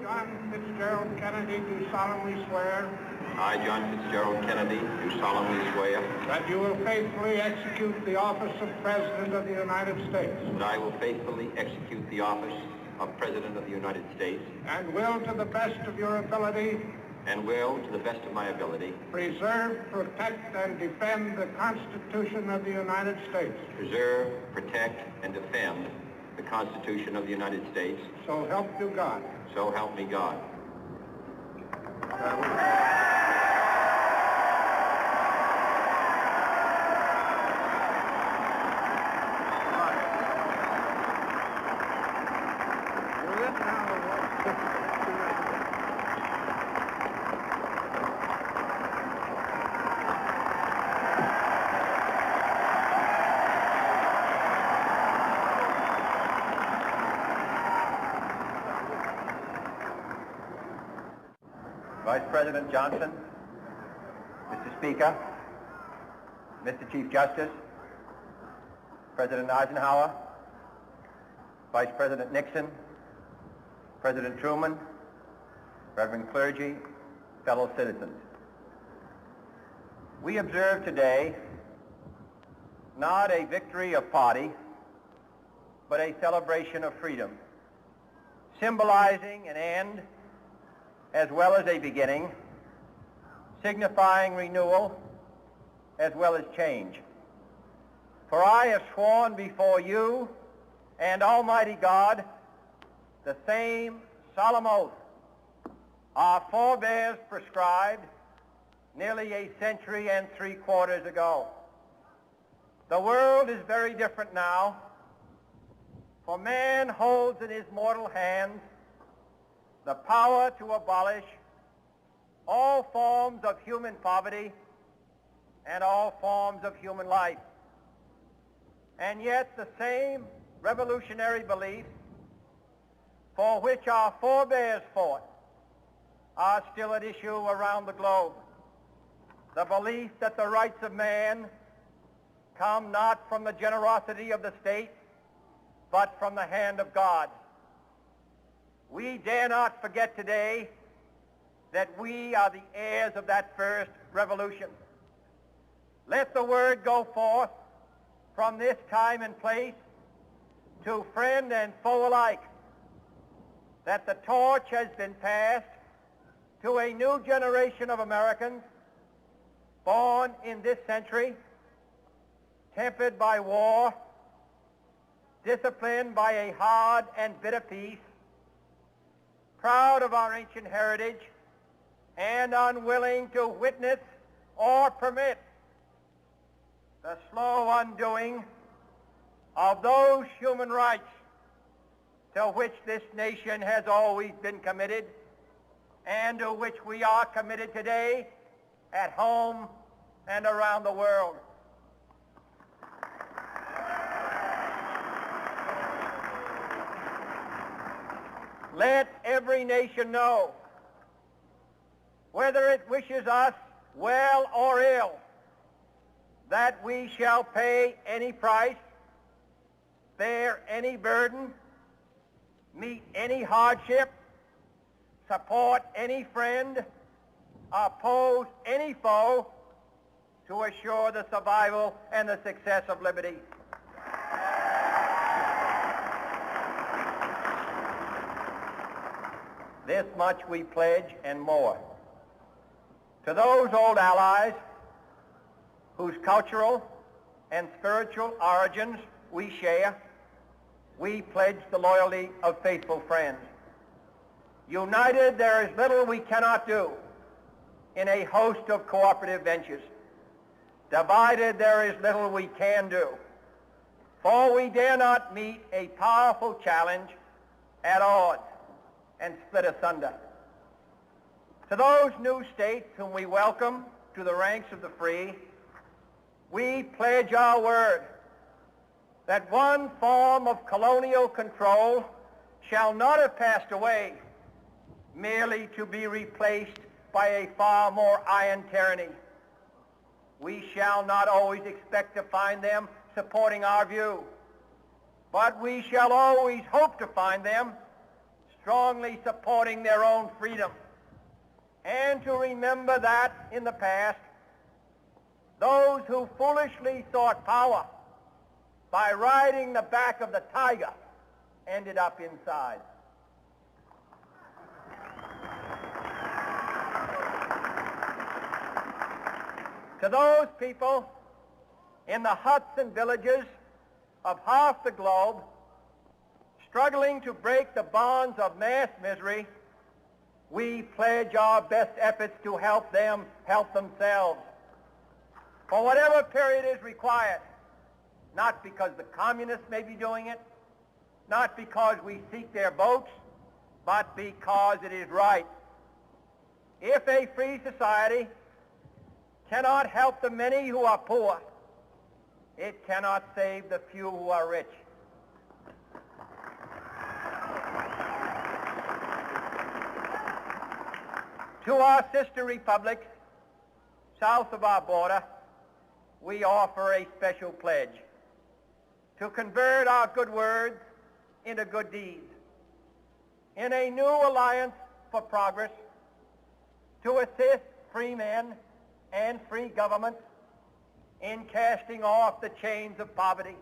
John Fitzgerald Kennedy, do solemnly swear I, John Fitzgerald Kennedy, do solemnly swear that you will faithfully execute the office of President of the United States that I will faithfully execute the office of President of the United States and will, to the best of your ability, and will, to the best of my ability, preserve, protect, and defend the Constitution of the United States. preserve, protect, and defend the Constitution of the United States. So help you God. So help me God. Vice President Johnson, Mr. Speaker, Mr. Chief Justice, President Eisenhower, Vice President Nixon, President Truman, Reverend clergy, fellow citizens. We observe today not a victory of party, but a celebration of freedom, symbolizing an end as well as a beginning, signifying renewal as well as change. For I have sworn before you and Almighty God the same solemn oath our forebears prescribed nearly a century and 3/4 ago. The world is very different now, for man holds in his mortal hands the power to abolish all forms of human poverty and all forms of human life. And yet the same revolutionary beliefs for which our forebears fought are still at issue around the globe. The belief that the rights of man come not from the generosity of the state, but from the hand of God. We dare not forget today that we are the heirs of that first revolution. Let the word go forth from this time and place to friend and foe alike that the torch has been passed to a new generation of Americans born in this century, tempered by war, disciplined by a hard and bitter peace, proud of our ancient heritage, and unwilling to witness or permit the slow undoing of those human rights to which this nation has always been committed and to which we are committed today at home and around the world. Let every nation know, whether it wishes us well or ill, that we shall pay any price, bear any burden, meet any hardship, support any friend, oppose any foe to assure the survival and the success of liberty. This much we pledge and more. To those old allies whose cultural and spiritual origins we share, we pledge the loyalty of faithful friends. United, there is little we cannot do in a host of cooperative ventures. Divided, there is little we can do, for we dare not meet a powerful challenge at odds and split asunder. To those new states whom we welcome to the ranks of the free, we pledge our word that one form of colonial control shall not have passed away merely to be replaced by a far more iron tyranny. We shall not always expect to find them supporting our view, but we shall always hope to find them strongly supporting their own freedom, and to remember that in the past, those who foolishly sought power by riding the back of the tiger ended up inside. To those people in the huts and villages of half the globe struggling to break the bonds of mass misery, we pledge our best efforts to help them help themselves for whatever period is required, not because the communists may be doing it, not because we seek their votes, but because it is right. If a free society cannot help the many who are poor, it cannot save the few who are rich. To our sister republics south of our border, we offer a special pledge to convert our good words into good deeds, in a new alliance for progress, to assist free men and free governments in casting off the chains of poverty.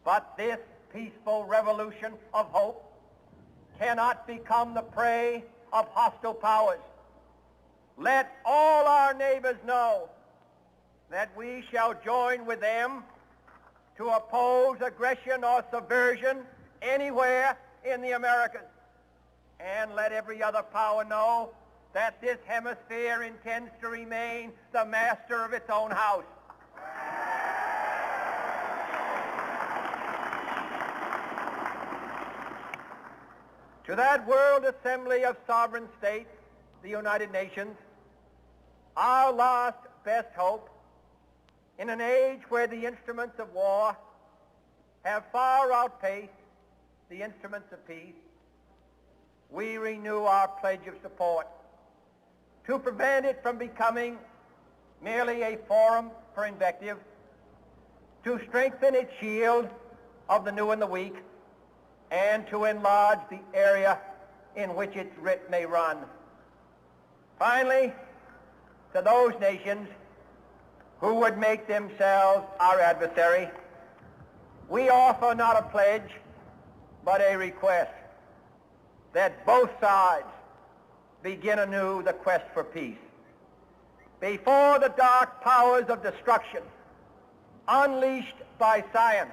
But this peaceful revolution of hope cannot become the prey of hostile powers. Let all our neighbors know that we shall join with them to oppose aggression or subversion anywhere in the Americas. And let every other power know that this hemisphere intends to remain the master of its own house. To that World Assembly of Sovereign States, the United Nations, our last best hope, in an age where the instruments of war have far outpaced the instruments of peace, we renew our pledge of support to prevent it from becoming merely a forum for invective, to strengthen its shield of the new and the weak, and to enlarge the area in which its writ may run. Finally, to those nations who would make themselves our adversary, we offer not a pledge, but a request that both sides begin anew the quest for peace. Before the dark powers of destruction, unleashed by science,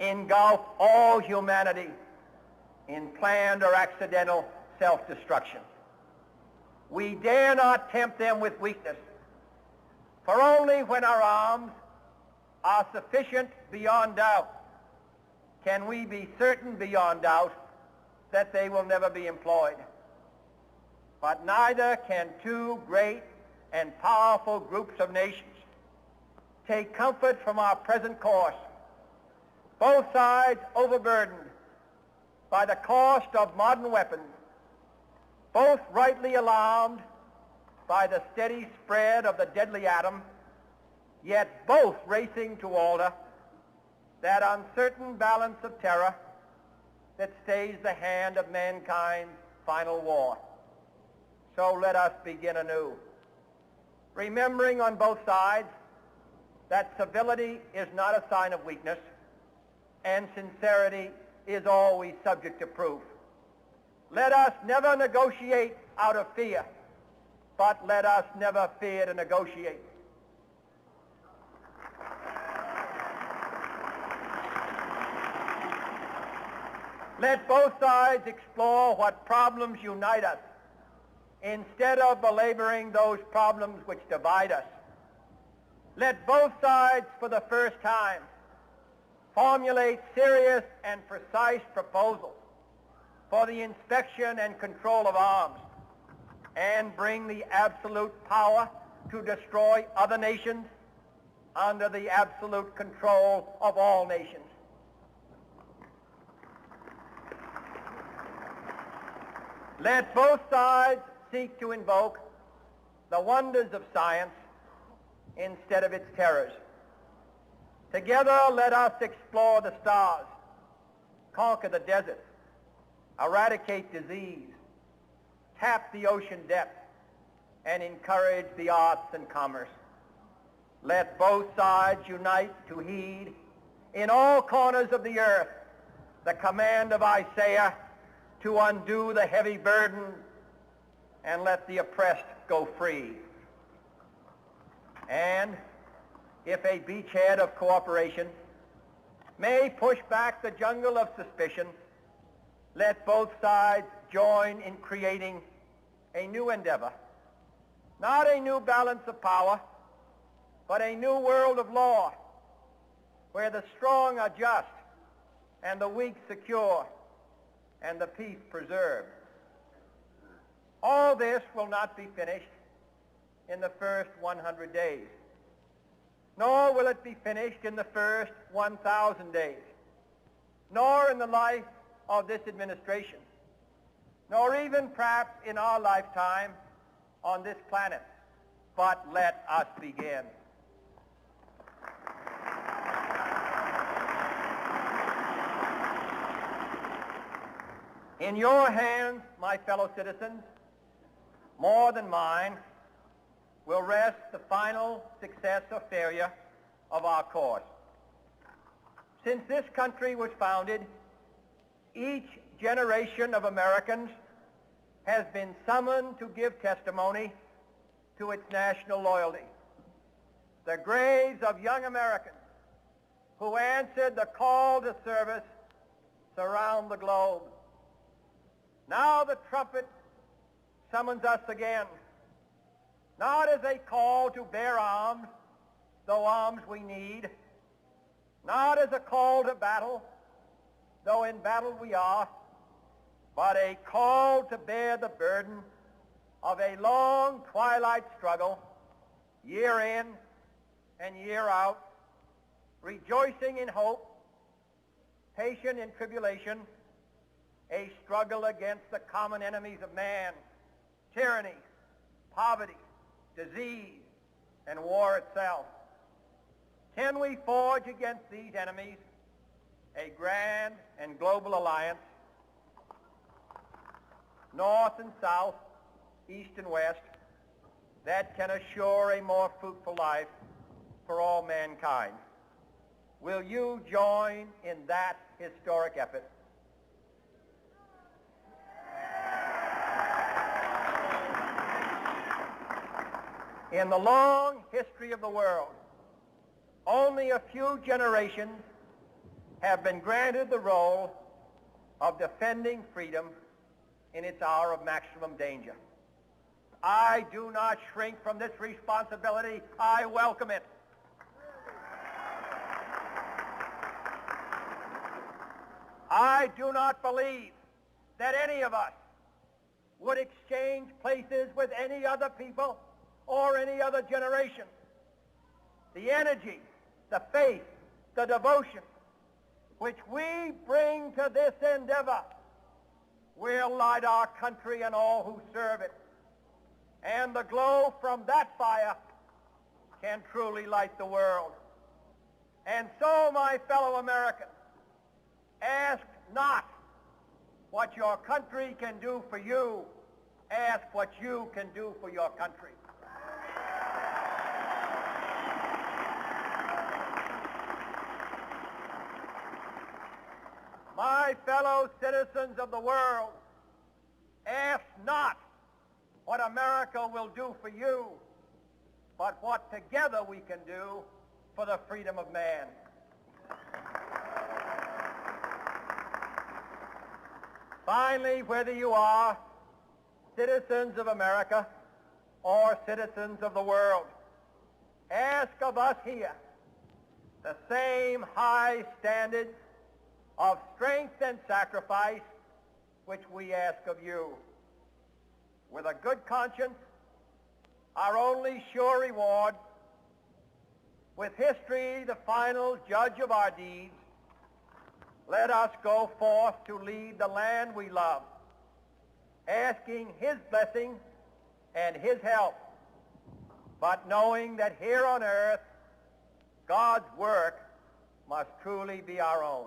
engulf all humanity in planned or accidental self-destruction. We dare not tempt them with weakness, for only when our arms are sufficient beyond doubt can we be certain beyond doubt that they will never be employed. But neither can two great and powerful groups of nations take comfort from our present course, both sides overburdened by the cost of modern weapons, both rightly alarmed by the steady spread of the deadly atom, yet both racing to alter that uncertain balance of terror that stays the hand of mankind's final war. So let us begin anew, remembering on both sides that civility is not a sign of weakness, and sincerity is always subject to proof. Let us never negotiate out of fear, but let us never fear to negotiate. Let both sides explore what problems unite us, instead of belaboring those problems which divide us. Let both sides, for the first time, formulate serious and precise proposals for the inspection and control of arms, and bring the absolute power to destroy other nations under the absolute control of all nations. Let both sides seek to invoke the wonders of science instead of its terrors. Together, let us explore the stars, conquer the deserts, eradicate disease, tap the ocean depth, and encourage the arts and commerce. Let both sides unite to heed in all corners of the earth the command of Isaiah to undo the heavy burden and let the oppressed go free. And if a beachhead of cooperation may push back the jungle of suspicion, let both sides join in creating a new endeavor, not a new balance of power, but a new world of law, where the strong are just and the weak secure and the peace preserved. All this will not be finished in the first 100 days, nor will it be finished in the first 1,000 days, nor in the life of this administration, nor even perhaps in our lifetime on this planet. But let us begin. In your hands, my fellow citizens, more than mine, will rest the final success or failure of our course. Since this country was founded, each generation of Americans has been summoned to give testimony to its national loyalty. The graves of young Americans who answered the call to service surround the globe. Now the trumpet summons us again, not as a call to bear arms, though arms we need, not as a call to battle, though in battle we are, but a call to bear the burden of a long twilight struggle, year in and year out, rejoicing in hope, patient in tribulation, a struggle against the common enemies of man, tyranny, poverty, disease, and war itself. Can we forge against these enemies a grand and global alliance, north and south, east and west, that can assure a more fruitful life for all mankind? Will you join in that historic effort? In the long history of the world, only a few generations have been granted the role of defending freedom in its hour of maximum danger. I do not shrink from this responsibility. I welcome it. I do not believe that any of us would exchange places with any other people or any other generation. The energy, the faith, the devotion which we bring to this endeavor will light our country and all who serve it. And the glow from that fire can truly light the world. And so, my fellow Americans, ask not what your country can do for you. Ask what you can do for your country. My fellow citizens of the world, ask not what America will do for you, but what together we can do for the freedom of man. Finally, whether you are citizens of America or citizens of the world, ask of us here the same high standards of strength and sacrifice which we ask of you. With a good conscience, our only sure reward, with history the final judge of our deeds, let us go forth to lead the land we love, asking his blessing and his help, but knowing that here on earth, God's work must truly be our own.